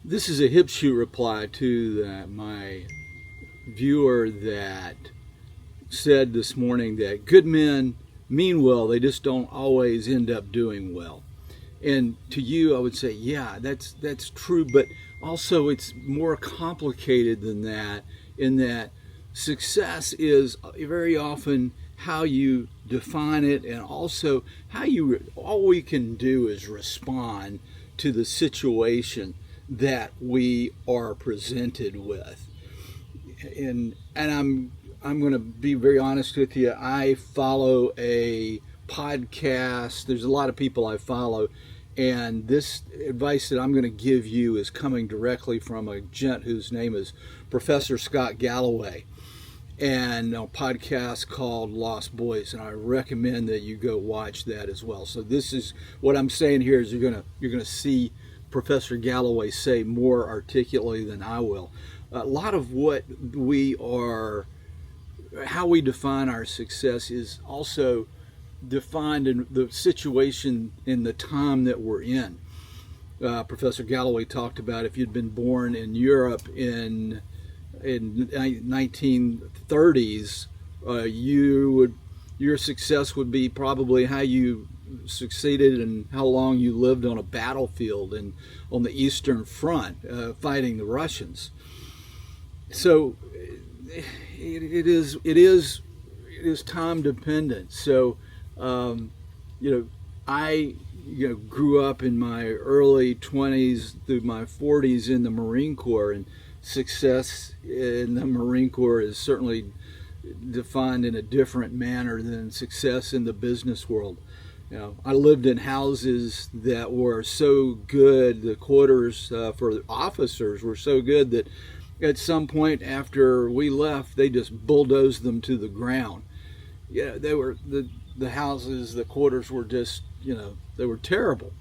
This is a hip shoot reply to my viewer that said this morning that good men mean well, they just don't always end up doing well. And to you, I would say, yeah, that's true, but also it's more complicated than that. In that success is very often how you define it, and also how you. All we can do is respond to the situation that we are presented with. And I'm going to be very honest with you. I follow a podcast. There's a lot of people I follow, and this advice that I'm going to give you is coming directly from a gent whose name is Professor Scott Galloway, and a podcast called Lost Boys, and I recommend that you go watch that as well. So this is what I'm saying here is you're gonna see Professor Galloway say more articulately than I will. A lot of what we are, how we define our success is also defined in the situation in the time that we're in. Professor Galloway talked about if you'd been born in Europe in 1930s, your success would be probably how you succeeded and how long you lived on a battlefield and on the Eastern Front fighting the Russians. So it is time dependent. So you know I grew up in my early 20s through my 40s in the Marine Corps, and success in the Marine Corps is certainly defined in a different manner than success in the business world. I lived in houses that were so good, the quarters for the officers were so good that at some point after we left, they just bulldozed them to the ground. They were the houses, the quarters were just, they were terrible.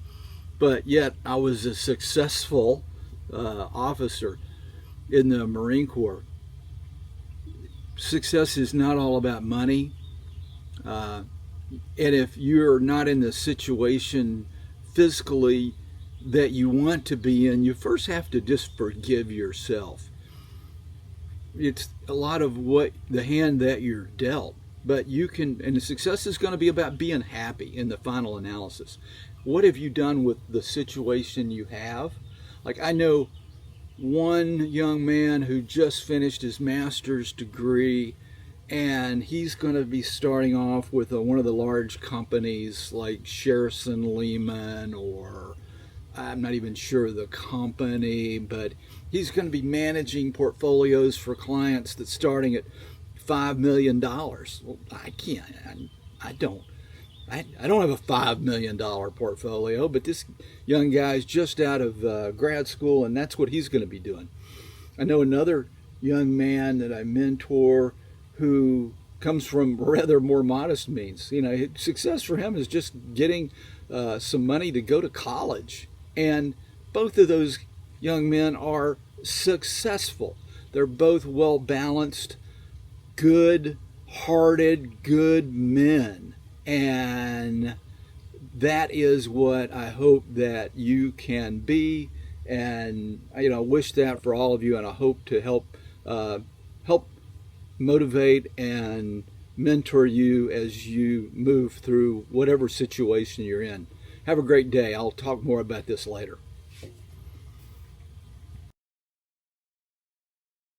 But yet I was a successful officer in the Marine Corps. Success is not all about money. And if you're not in the situation physically that you want to be in, you first have to just forgive yourself. It's a lot of what the hand that you're dealt. But you can, and the success is going to be about being happy in the final analysis. What have you done with the situation you have? Like, I know one young man who just finished his master's degree, and he's going to be starting off with one of the large companies like Sherrison Lehman, or I'm not even sure the company, but he's going to be managing portfolios for clients that's starting at $5 million. Well, I can't. I don't. I don't have a $5 million portfolio, but this young guy's just out of grad school, and that's what he's going to be doing. I know another young man that I mentor who comes from rather more modest means. Success for him is just getting some money to go to college. And both of those young men are successful. They're both well balanced, good hearted, good men. And that is what I hope that you can be. And I wish that for all of you, and I hope to help motivate and mentor you as you move through whatever situation you're in. Have a great day. I'll talk more about this later.